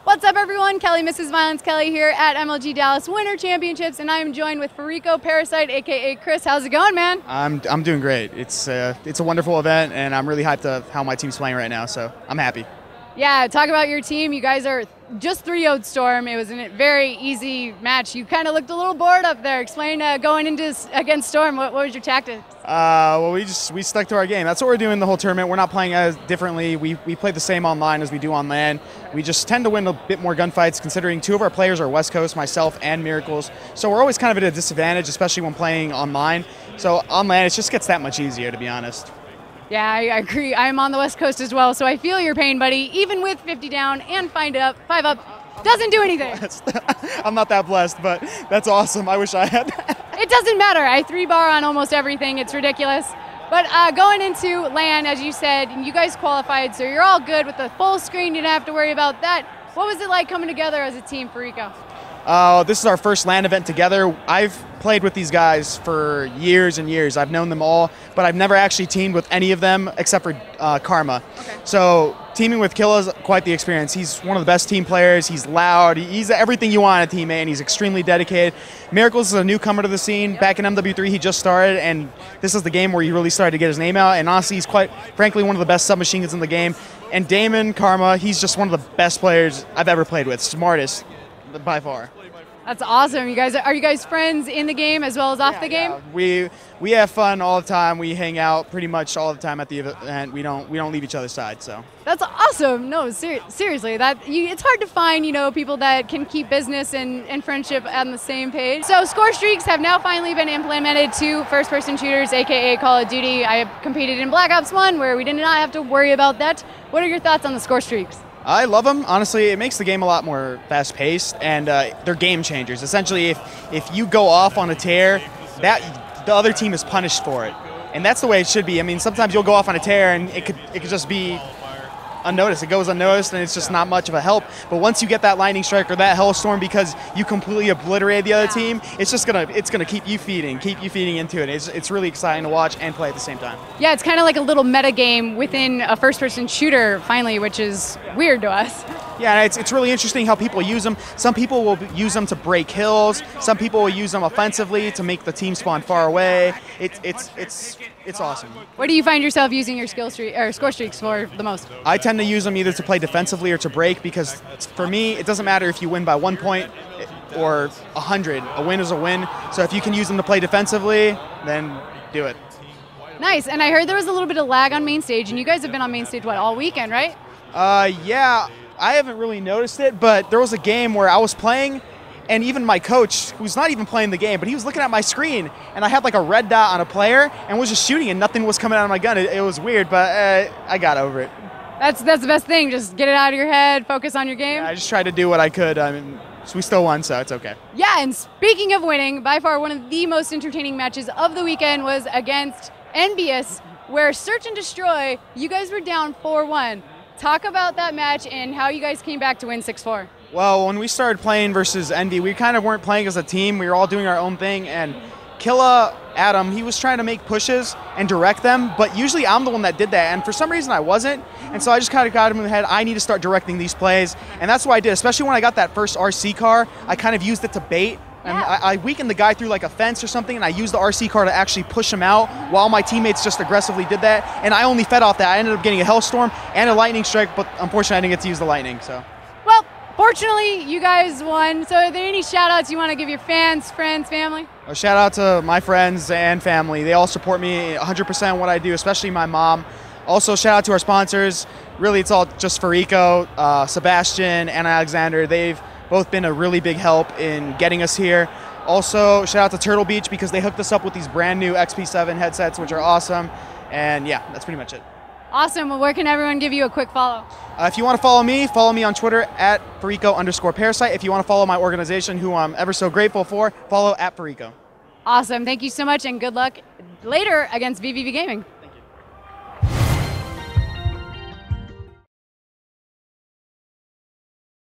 What's up, everyone? Kelly, Mrs. Violence Kelly here at MLG Dallas Winter Championships, and I am joined with Fariko, Parasite, aka Chris. How's it going, man? I'm doing great. It's a wonderful event, and I'm really hyped up how my team's playing right now. So I'm happy. Yeah, talk about your team. You guys are just 3-0'd Storm. It was a very easy match. You kind of looked a little bored up there. Explain going into against Storm. What was your tactics? Well, we stuck to our game. That's what we're doing the whole tournament. We're not playing as differently. We play the same online as we do on LAN. We just tend to win a bit more gunfights, considering two of our players are West Coast, myself and Miracles. So we're always kind of at a disadvantage, especially when playing online. So on LAN, it just gets that much easier, to be honest. Yeah, I agree. I'm on the West Coast as well, so I feel your pain, buddy. Even with 50 down and 5 up, doesn't do anything. I'm not that blessed, but that's awesome. I wish I had that. It doesn't matter. I 3-bar on almost everything. It's ridiculous. But going into LAN, as you said, you guys qualified, so you're all good with the full screen. You didn't have to worry about that. What was it like coming together as a team, Fariko? This is our first LAN event together. I've played with these guys for years and years. I've known them all, but I've never actually teamed with any of them except for Karma. Okay. So teaming with Killa is quite the experience. He's one of the best team players. He's loud. He's everything you want in a teammate, and he's extremely dedicated. Miracles is a newcomer to the scene. Yep. Back in MW3, he just started, and this is the game where he really started to get his name out. And honestly, he's quite frankly one of the best submachine guns in the game. And Damon, Karma, he's just one of the best players I've ever played with. Smartest, by far. That's awesome. Are you guys friends in the game as well as off the game? Yeah. We have fun all the time. We hang out pretty much all the time at the event. We don't leave each other's side. So that's awesome. No, seriously, it's hard to find people that can keep business and friendship on the same page. So score streaks have now finally been implemented to first-person shooters, aka Call of Duty. I have competed in Black Ops 1 where we did not have to worry about that. What are your thoughts on the score streaks? I love them. Honestly, it makes the game a lot more fast-paced, and they're game changers. Essentially, if you go off on a tear, the other team is punished for it, and that's the way it should be. I mean, sometimes you'll go off on a tear, and it could just be unnoticed. It goes unnoticed, and it's just not much of a help. But once you get that lightning strike or that hellstorm because you completely obliterated the other team, it's gonna keep you feeding into it. It's really exciting to watch and play at the same time. Yeah, it's kind of like a little meta game within a first-person shooter, finally, which is weird to us. Yeah, it's really interesting how people use them. Some people will use them to break hills. Some people will use them offensively to make the team spawn far away. It's awesome. What do you find yourself using your score streaks for the most? I tend to use them either to play defensively or to break, because for me, it doesn't matter if you win by 1 point or 100. A win is a win. So if you can use them to play defensively, then do it. Nice. And I heard there was a little bit of lag on main stage, and you guys have been on main stage, what, all weekend, right? Yeah. I haven't really noticed it, but there was a game where I was playing, and even my coach, who's not even playing the game, but he was looking at my screen, and I had like a red dot on a player and was just shooting, and nothing was coming out of my gun. It was weird, but I got over it. That's the best thing. Just get it out of your head, focus on your game. Yeah, I just tried to do what I could. I mean, so we still won, so it's okay. Yeah, and speaking of winning, by far one of the most entertaining matches of the weekend was against Envious, where Search and Destroy, you guys were down 4-1. Talk about that match and how you guys came back to win 6-4. Well, when we started playing versus Envy, we kind of weren't playing as a team. We were all doing our own thing, and Killa, Adam, he was trying to make pushes and direct them, but usually I'm the one that did that, and for some reason I wasn't, and so I just kind of got him in the head, I need to start directing these plays, and that's what I did, especially when I got that first RC car. I kind of used it to bait. And I weakened the guy through like a fence or something, and I used the RC car to actually push him out while my teammates just aggressively did that, and I only fed off that. I ended up getting a hellstorm and a lightning strike, but unfortunately I didn't get to use the lightning. So. Well, fortunately you guys won. So are there any shout outs you want to give your fans, friends, family? A shout out to my friends and family. They all support me 100% in what I do, especially my mom. Also shout out to our sponsors. Really, it's all just Fariko, Sebastian, and Alexander. They've both been a really big help in getting us here. Also, shout out to Turtle Beach because they hooked us up with these brand new XP7 headsets, which are awesome. And yeah, that's pretty much it. Awesome. Well, where can everyone give you a quick follow? If you want to follow me on Twitter at Fariko_Parasite. If you want to follow my organization, who I'm ever so grateful for, follow at Fariko. Awesome. Thank you so much, and good luck later against VVV Gaming.